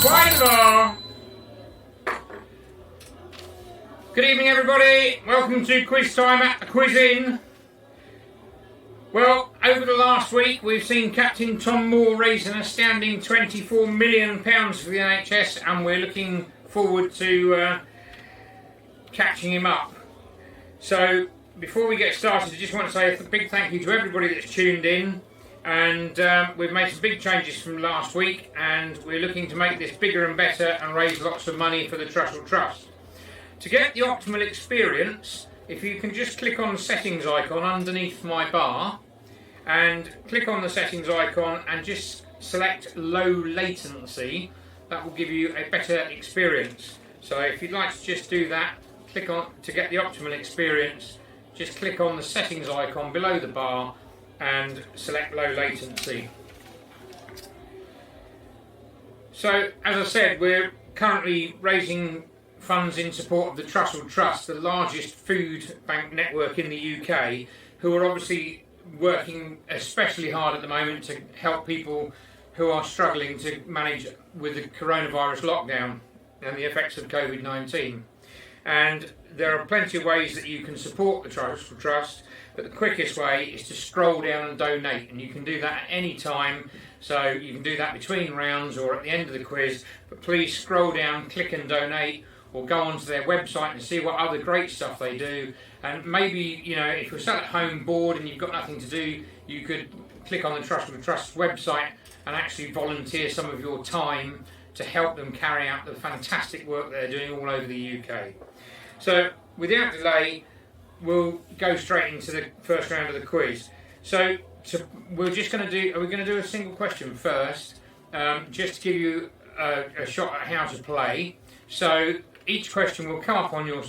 Quiet the bar. Good evening, everybody. Welcome to quiz time at the Quiz Inn. Well, over the last week, we've seen Captain Tom Moore raise an astounding £24 million for the NHS, and we're looking forward to catching him up. So, before we get started, I just want to say a big thank you to everybody that's tuned in. And we've made some big changes from last week, and we're looking to make this bigger and better and raise lots of money for the Trussell Trust. To get the optimal experience, if you can just click on the settings icon underneath my bar, and click on the settings icon and just select low latency, that will give you a better experience. So if you'd like to just do that, click on to get the optimal experience, just click on the settings icon below the bar and select low latency. So, as I said, we're currently raising funds in support of the Trussell Trust, the largest food bank network in the UK, who are obviously working especially hard at the moment to help people who are struggling to manage with the coronavirus lockdown and the effects of COVID-19. And there are plenty of ways that you can support the Trussell Trust, but the quickest way is to scroll down and donate, and you can do that at any time. So you can do that between rounds or at the end of the quiz, but please scroll down, click and donate, or go onto their website and see what other great stuff they do. And maybe, you know, if you're sat at home bored and you've got nothing to do, you could click on the Trussell Trust website and actually volunteer some of your time to help them carry out the fantastic work they're doing all over the UK. So, without delay, we'll go straight into the first round of the quiz. So we're just going to do. Are we going to do a single question first, just to give you a shot at how to play? So each question will come up on your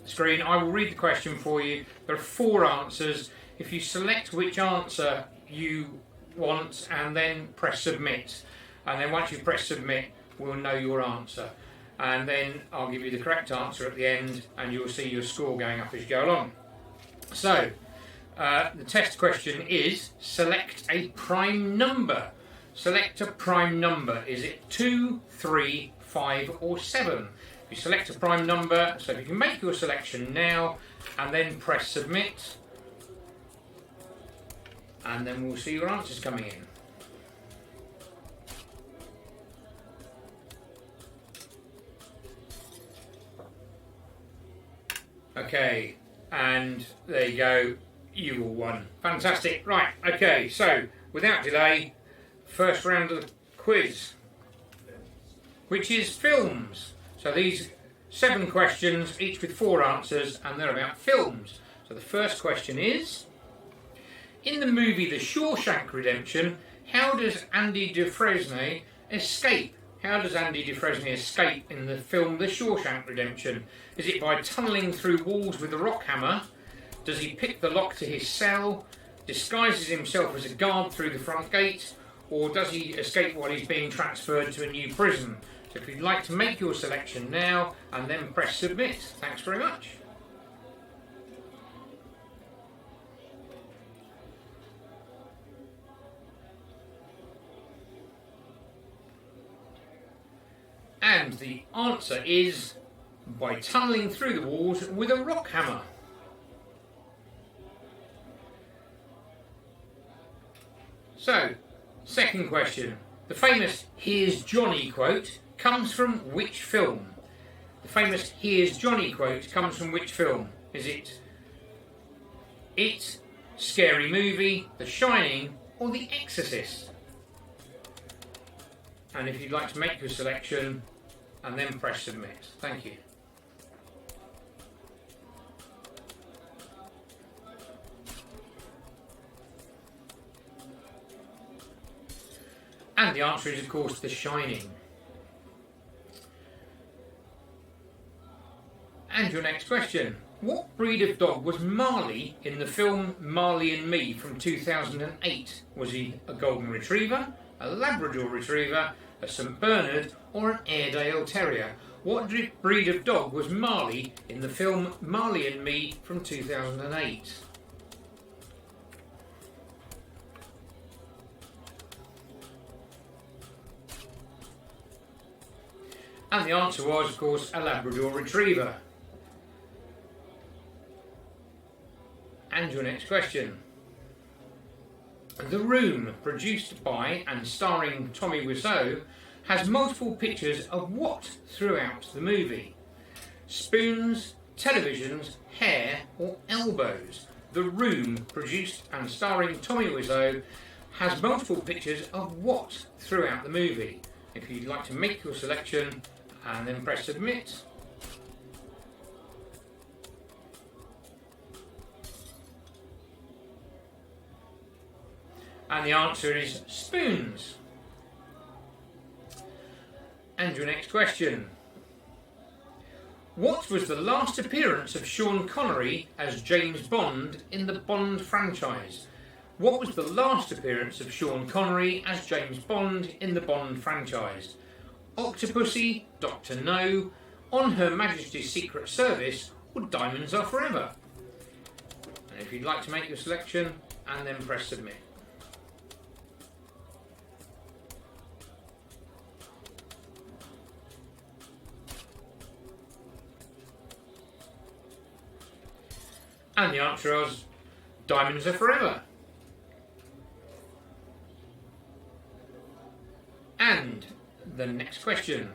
screen. I will read the question for you. There are 4 answers. If you select which answer you want and then press submit, and then once you press submit, we'll know your answer. And then I'll give you the correct answer at the end, and you'll see your score going up as you go along. So, the test question is, select a prime number. Select a prime number. Is it 2, 3, 5 or 7? If you select a prime number, so if you can make your selection now, and then press submit, and then we'll see your answers coming in. Okay, and there you go, you all won. Fantastic. Right, okay, so without delay, first round of the quiz, which is films. So these 7 questions, each with 4 answers, and they're about films. So the first question is, in the movie The Shawshank Redemption, how does Andy Dufresne escape? How does Andy Dufresne escape in the film The Shawshank Redemption? Is it by tunnelling through walls with a rock hammer? Does he pick the lock to his cell? Disguises himself as a guard through the front gate? Or does he escape while he's being transferred to a new prison? So if you'd like to make your selection now and then press submit. Thanks very much. And the answer is by tunnelling through the walls with a rock hammer. So, second question. The famous "Here's Johnny" quote comes from which film? The famous "Here's Johnny" quote comes from which film? Is it It, Scary Movie, The Shining, or The Exorcist? And if you'd like to make your selection, and then press submit. Thank you. And the answer is, of course, The Shining. And your next question. What breed of dog was Marley in the film Marley and Me from 2008? Was he a Golden Retriever, a Labrador Retriever, a St Bernard, or an Airedale Terrier? What breed of dog was Marley in the film Marley and Me from 2008? And the answer was, of course, a Labrador Retriever. And your next question. The Room, produced by and starring Tommy Wiseau, has multiple pictures of what throughout the movie? Spoons, televisions, hair or elbows? The Room, produced and starring Tommy Wiseau, has multiple pictures of what throughout the movie? If you'd like to make your selection and then press submit. And the answer is spoons. And your next question. What was the last appearance of Sean Connery as James Bond in the Bond franchise? What was the last appearance of Sean Connery as James Bond in the Bond franchise? Octopussy, Dr. No, On Her Majesty's Secret Service, or Diamonds Are Forever? And if you'd like to make your selection, and then press submit. And the answer was Diamonds Are Forever. And the next question.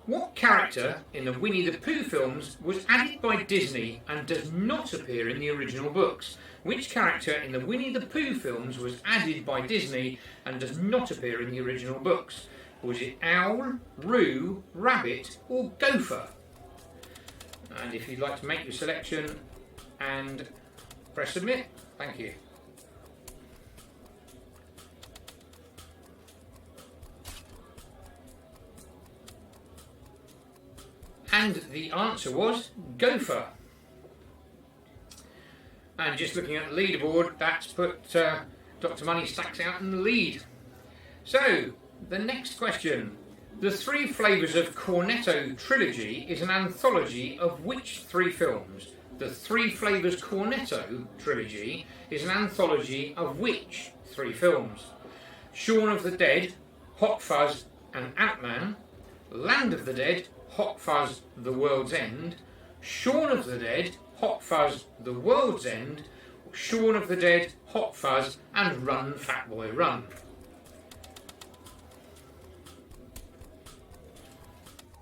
What character in the Winnie the Pooh films was added by Disney and does not appear in the original books? Which character in the Winnie the Pooh films was added by Disney and does not appear in the original books? Was it Owl, Roo, Rabbit or Gopher? And if you'd like to make your selection and press submit, thank you. And the answer was Gopher. And just looking at the leaderboard, that's put Dr. Money Stacks out in the lead. So, the next question. The Three Flavours of Cornetto trilogy is an anthology of which three films? The Three Flavours Cornetto trilogy is an anthology of which three films? Shaun of the Dead, Hot Fuzz and Ant-Man, Land of the Dead, Hot Fuzz, The World's End, Shaun of the Dead, Hot Fuzz, The World's End, Shaun of the Dead, Hot Fuzz and Run Fat Boy Run.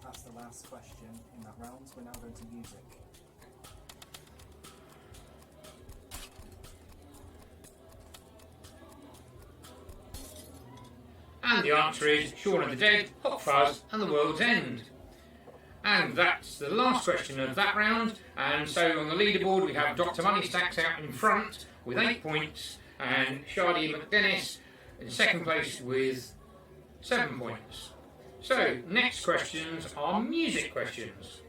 That's the last question in that round. We're now going to music. And the answer is Shaun of the Dead, Hot Fuzz and The World's End. And that's the last question of that round. And so on the leaderboard we have Dr. Money Stacks out in front with 8 points and Shadi McDennis in second place with 7 points. So next questions are music questions.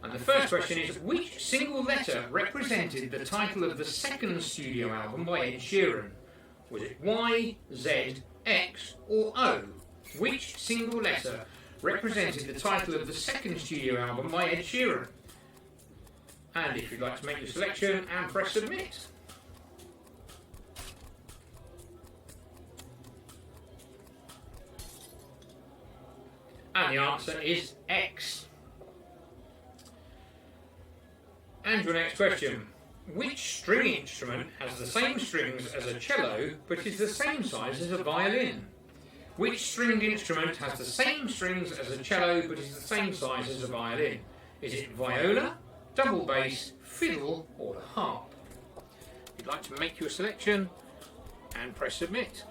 And the first question is, which single letter represented the title of the second studio album by Ed Sheeran? Was it Y, Z, X or O? Which single letter represented the title of the second studio album by Ed Sheeran? And if you'd like to make your selection and press submit. And the answer is X. And your next question. Which string instrument has the same strings as a cello but is the same size as a violin? Which stringed instrument has the same strings as a cello but is the same size as a violin? Is it viola, double bass, fiddle or the harp? If you'd like to make your selection and press submit.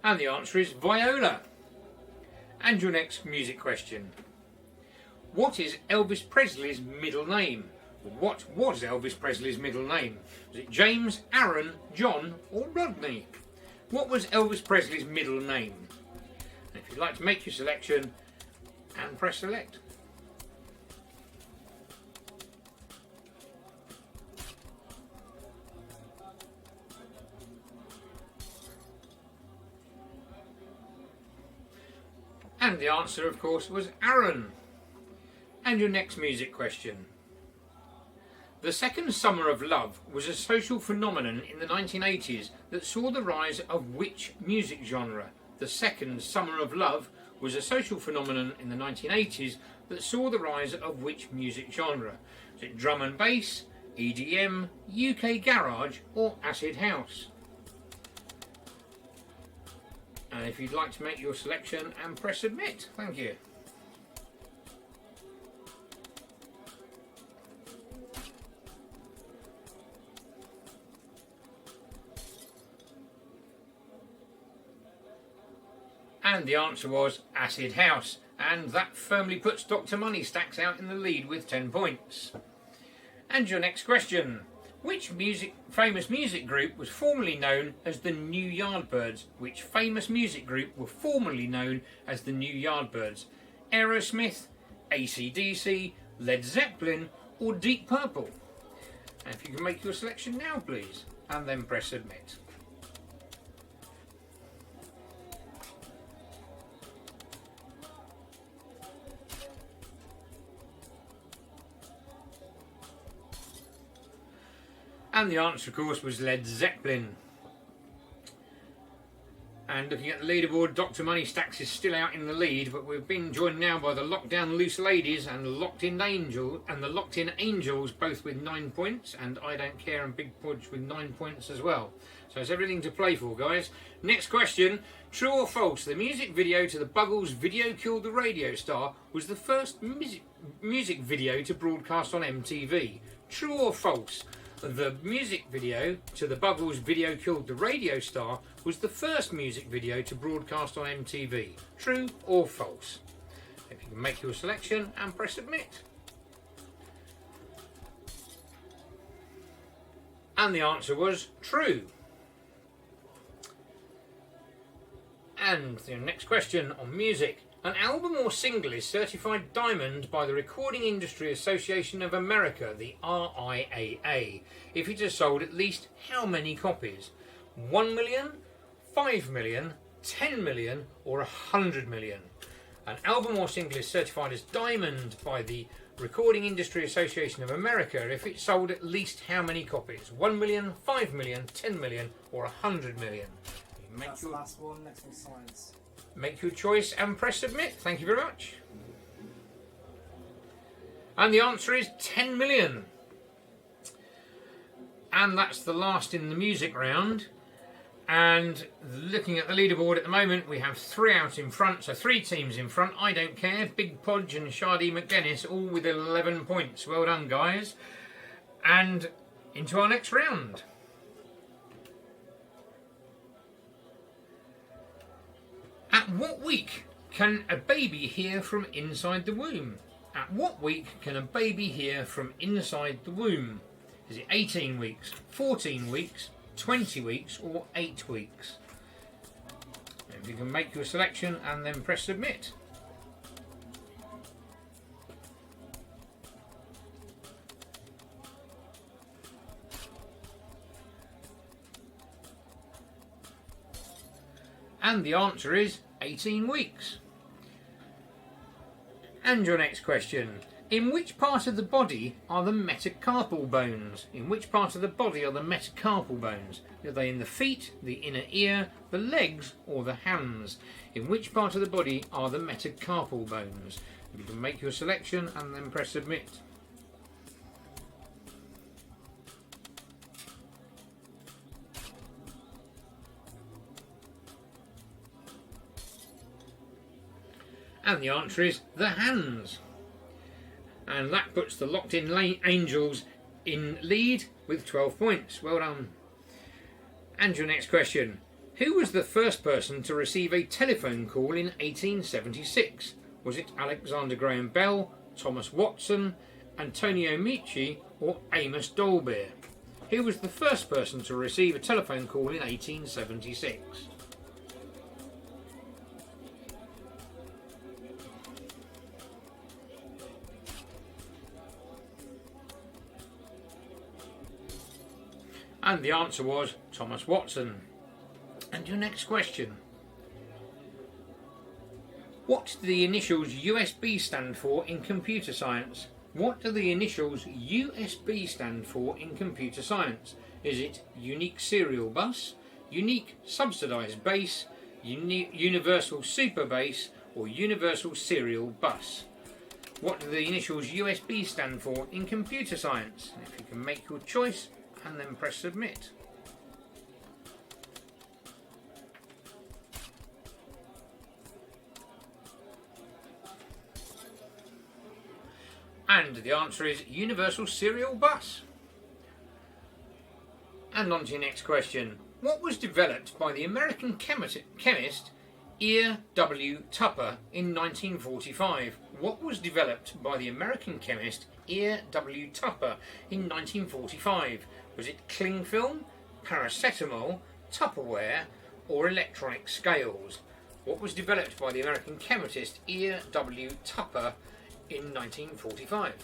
And the answer is viola. And your next music question. What is Elvis Presley's middle name? What was Elvis Presley's middle name? Was it James, Aaron, John or Rodney? What was Elvis Presley's middle name? And if you'd like to make your selection and press select. And the answer, of course, was Aaron. And your next music question. The second summer of love was a social phenomenon in the 1980s that saw the rise of which music genre? The second summer of love was a social phenomenon in the 1980s that saw the rise of which music genre? Is it drum and bass, EDM, UK garage or acid house? And if you'd like to make your selection and press submit, thank you. And the answer was acid house, and that firmly puts Dr. Moneystacks out in the lead with 10 points. And your next question. Which famous music group was formerly known as the New Yardbirds? Which famous music group were formerly known as the New Yardbirds? Aerosmith, AC/DC, Led Zeppelin or Deep Purple? And if you can make your selection now please, and then press submit. And the answer, of course, was Led Zeppelin. And looking at the leaderboard, Dr. Moneystacks is still out in the lead, but we've been joined now by the Lockdown Loose Ladies and the Locked In Angels, both with 9 points, and I Don't Care and Big Podge with 9 points as well. So it's everything to play for, guys. Next question. True or false? The music video to the Buggles' Video Killed the Radio Star was the first music video to broadcast on MTV. True or false? The music video to the Buggles' Video Killed the Radio Star was the first music video to broadcast on MTV. True or false? If you can make your selection and press submit. And the answer was true. And the next question on music. An album or single is certified diamond by the Recording Industry Association of America, the RIAA, if it has sold at least how many copies? 1 million, 5 million, 10 million or 100 million? An album or single is certified as diamond by the Recording Industry Association of America if it sold at least how many copies? 1 million, 5 million, 10 million or 100 million? That's the last one. Next one's science. Make your choice and press submit. Thank you very much. And the answer is 10 million. And that's the last in the music round. And looking at the leaderboard at the moment, we have 3 out in front, so 3 teams in front. I Don't Care, Big Podge and Shadi McDennis, all with 11 points. Well done, guys. And into our next round. At what week can a baby hear from inside the womb? At what week can a baby hear from inside the womb? Is it 18 weeks, 14 weeks, 20 weeks or 8 weeks? If you can make your selection and then press submit. And the answer is 18 weeks. And your next question. In which part of the body are the metacarpal bones? In which part of the body are the metacarpal bones? Are they in the feet, the inner ear, the legs or the hands? In which part of the body are the metacarpal bones? You can make your selection and then press submit. And the answer is the hands. And that puts the Locked In Angels in lead with 12 points. Well done. And your next question. Who was the first person to receive a telephone call in 1876? Was it Alexander Graham Bell, Thomas Watson, Antonio Meucci or Amos Dolbear? Who was the first person to receive a telephone call in 1876? And the answer was Thomas Watson. And your next question. What do the initials USB stand for in computer science? What do the initials USB stand for in computer science? Is it unique serial bus, unique subsidized base, universal super base, or universal serial bus? What do the initials USB stand for in computer science? If you can make your choice and then press submit. And the answer is universal serial bus. And on to your next question. What was developed by the American chemist E. W. Tupper in 1945? What was developed by the American chemist E. W. Tupper in 1945? Was it cling film, paracetamol, Tupperware, or electronic scales? What was developed by the American chemist E. W. Tupper in 1945?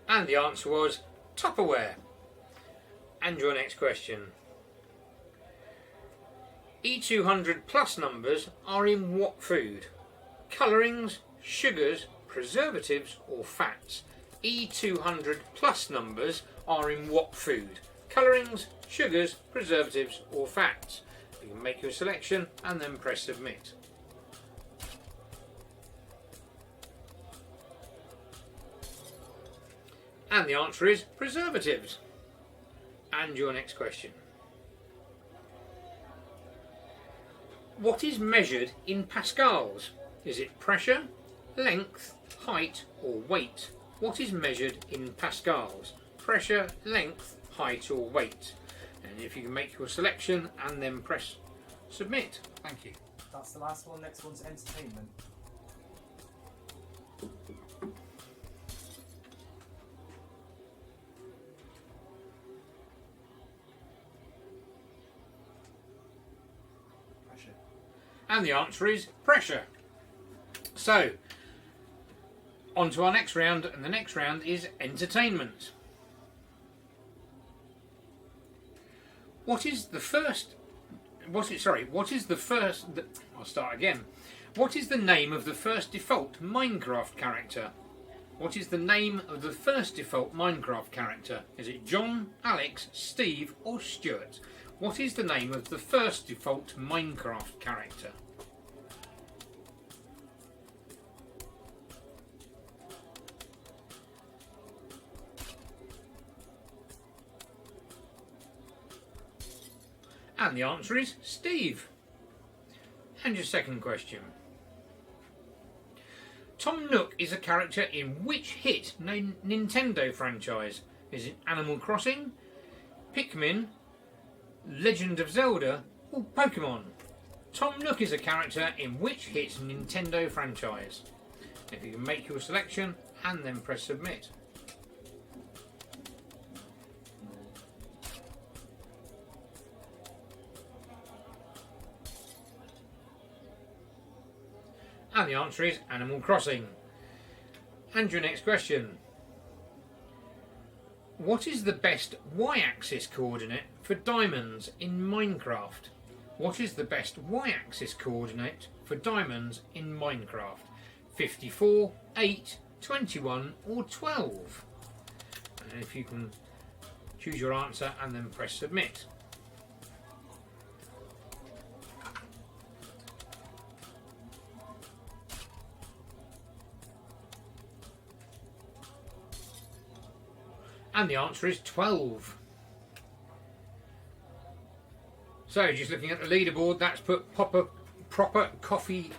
And the answer was Tupperware. And your next question. E200 plus numbers are in what food? Colourings, sugars, preservatives, or fats? E200 plus numbers are in what food? Colourings, sugars, preservatives, or fats? You can make your selection and then press submit. And the answer is preservatives. And your next question. What is measured in pascals? Is it pressure, length, height, or weight? What is measured in pascals? Pressure, length, height, or weight? And if you can make your selection and then press submit. Thank you. That's the last one. Next one's entertainment. Pressure. And the answer is pressure. So, on to our next round, and the next round is entertainment. What is the name of the first default Minecraft character? What is the name of the first default Minecraft character? Is it John, Alex, Steve, or Stuart? What is the name of the first default Minecraft character? And the answer is Steve. And your second question. Tom Nook is a character in which hit Nintendo franchise? Is it Animal Crossing, Pikmin, Legend of Zelda, or Pokemon? Tom Nook is a character in which hit Nintendo franchise? If you can make your selection and then press submit. And the answer is Animal Crossing. And your next question. What is the best y-axis coordinate for diamonds in Minecraft? What is the best y-axis coordinate for diamonds in Minecraft? 54, 8, 21 or 12? And if you can choose your answer and then press submit. And the answer is 12. So, just looking at the leaderboard, that's put proper copper coffee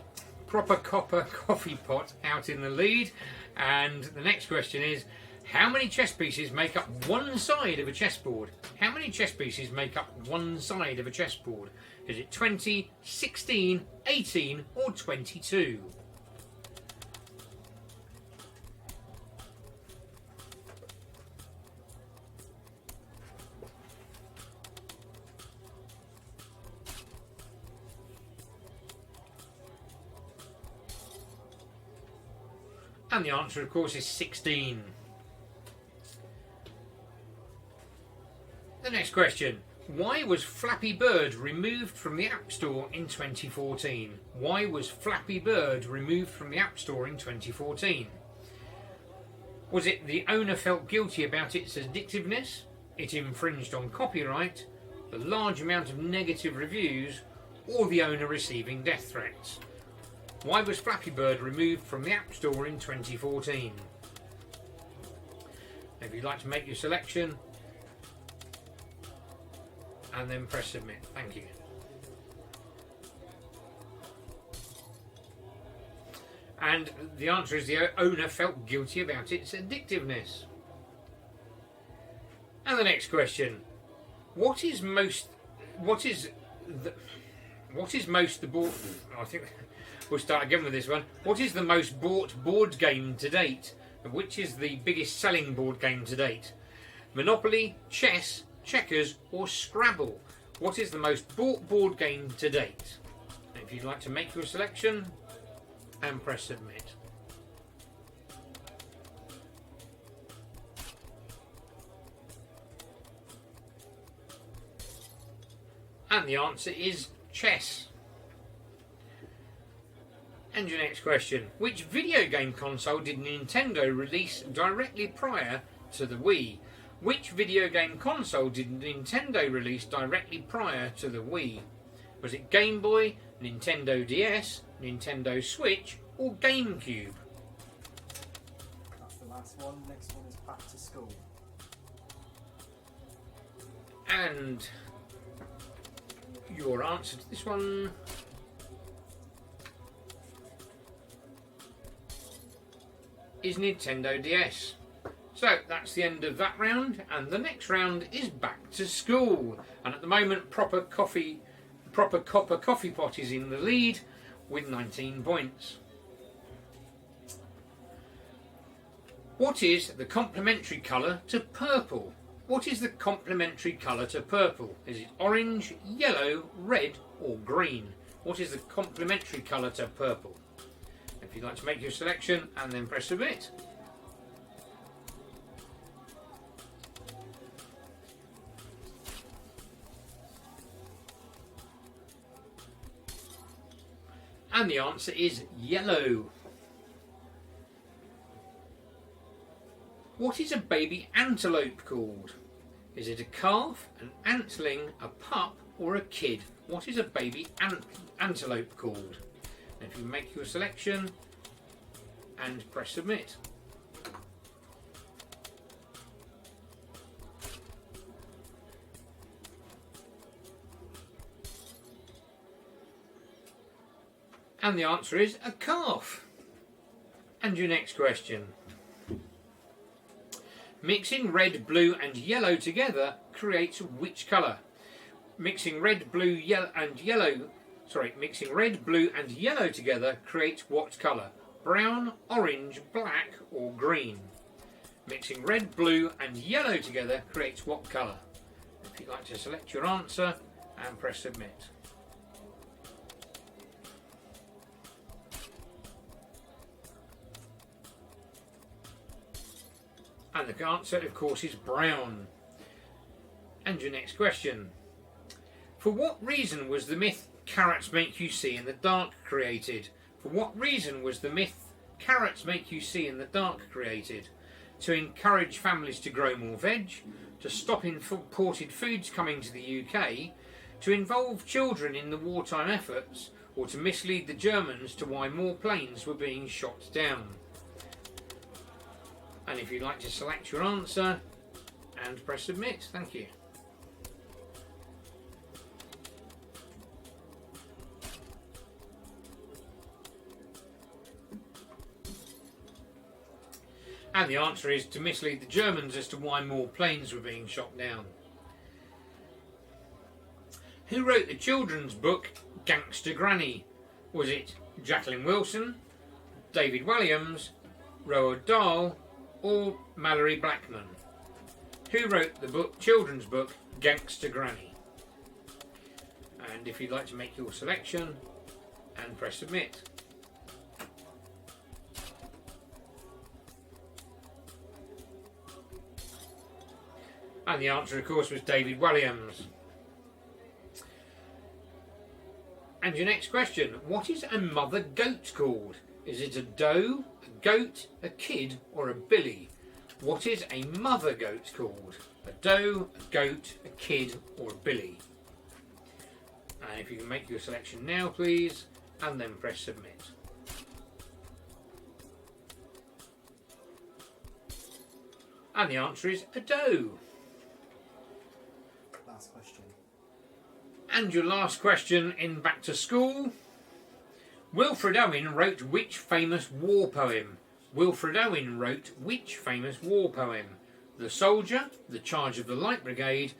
pot out in the lead. And the next question is, how many chess pieces make up one side of a chessboard? How many chess pieces make up one side of a chessboard? Is it 20, 16, 18 or 22? And the answer, of course, is 16. next question. Why was Flappy Bird removed from the App Store in 2014? Why was Flappy Bird removed from the App Store in 2014? Was it the owner felt guilty about its addictiveness, it infringed on copyright, the large amount of negative reviews, or the owner receiving death threats? Why was Flappy Bird removed from the App Store in 2014? If you'd like to make your selection, and then press submit. Thank you. And the answer is the owner felt guilty about its addictiveness. And the next question: what is most the board? I think we'll start again with this one. What is the most bought board game to date? And which is the biggest selling board game to date? Monopoly, chess, checkers, or Scrabble? What is the most bought board game to date? And if you'd like to make your selection, and press submit. And the answer is chess. And your next question: which video game console did Nintendo release directly prior to the Wii? Which video game console did Nintendo release directly prior to the Wii? Was it Game Boy, Nintendo DS, Nintendo Switch, or GameCube? That's the last one. Next one is back to school. And your answer to this one is Nintendo DS. So that's the end of that round, and the next round is back to school. And at the moment, Proper Copper Coffee Pot is in the lead with 19 points. What is the complementary colour to purple? What is the complementary colour to purple? Is it orange, yellow, red, or green? What is the complementary colour to purple? If you'd like to make your selection and then press submit. And the answer is yellow. What is a baby antelope called? Is it a calf, an antling, a pup, or a kid? What is a baby antelope called? And if you make your selection and press submit. And the answer is a calf. And your next question. Mixing red, blue and yellow together creates which colour? Mixing red, blue and yellow together creates what colour? Brown, orange, black or green? Mixing red, blue and yellow together creates what colour? If you'd like to select your answer and press submit. And the answer, of course, is brown. And your next question. For what reason was the myth carrots make you see in the dark created? For what reason was the myth carrots make you see in the dark created? To encourage families to grow more veg, to stop imported foods coming to the UK, to involve children in the wartime efforts, or to mislead the Germans to why more planes were being shot down? And if you'd like to select your answer and press submit, thank you. And the answer is to mislead the Germans as to why more planes were being shot down. Who wrote the children's book Gangster Granny? Was it Jacqueline Wilson, David Williams, Roald Dahl, or Mallory Blackman? Who wrote the children's book Gangster Granny? And if you'd like to make your selection and press submit. And the answer, of course, was David Williams. And your next question, what is a mother goat called? Is it a doe, a goat, a kid, or a billy? What is a mother goat called? A doe, a goat, a kid, or a billy? And if you can make your selection now, please, and then press submit. And the answer is a doe. Last question. And your last question in Back to School. Wilfred Owen wrote which famous war poem? Wilfred Owen wrote which famous war poem? The Soldier, The Charge of the Light Brigade,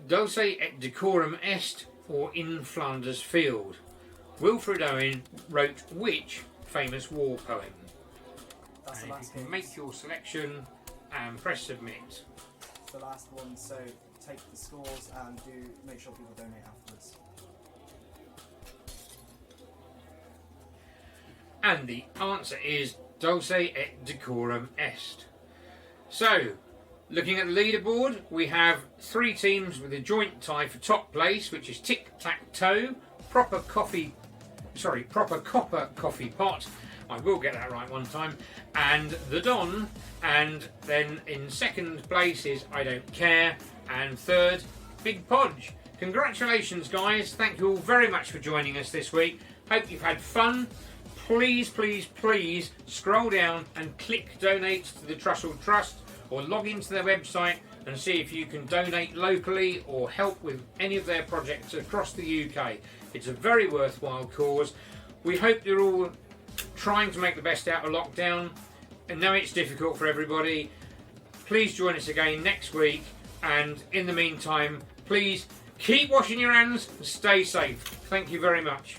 Dulce et Decorum Est, or In Flanders Field? Wilfred Owen wrote which famous war poem? That's And the if last you can one. make your selection and press submit. The last one, so take the scores and do make sure people donate afterwards. And the answer is Dulce et Decorum Est. So, looking at the leaderboard, we have 3 teams with a joint tie for top place, which is Tic-Tac-Toe, Proper Copper Coffee Pot, I will get that right one time, and The Don, and then in second place is I Don't Care, and third, Big Podge. Congratulations guys, thank you all very much for joining us this week. Hope you've had fun. Please, please, please scroll down and click donate to the Trussell Trust, or log into their website and see if you can donate locally or help with any of their projects across the UK. It's a very worthwhile cause. We hope you're all trying to make the best out of lockdown. I know it's difficult for everybody. Please join us again next week, and in the meantime, please keep washing your hands and stay safe. Thank you very much.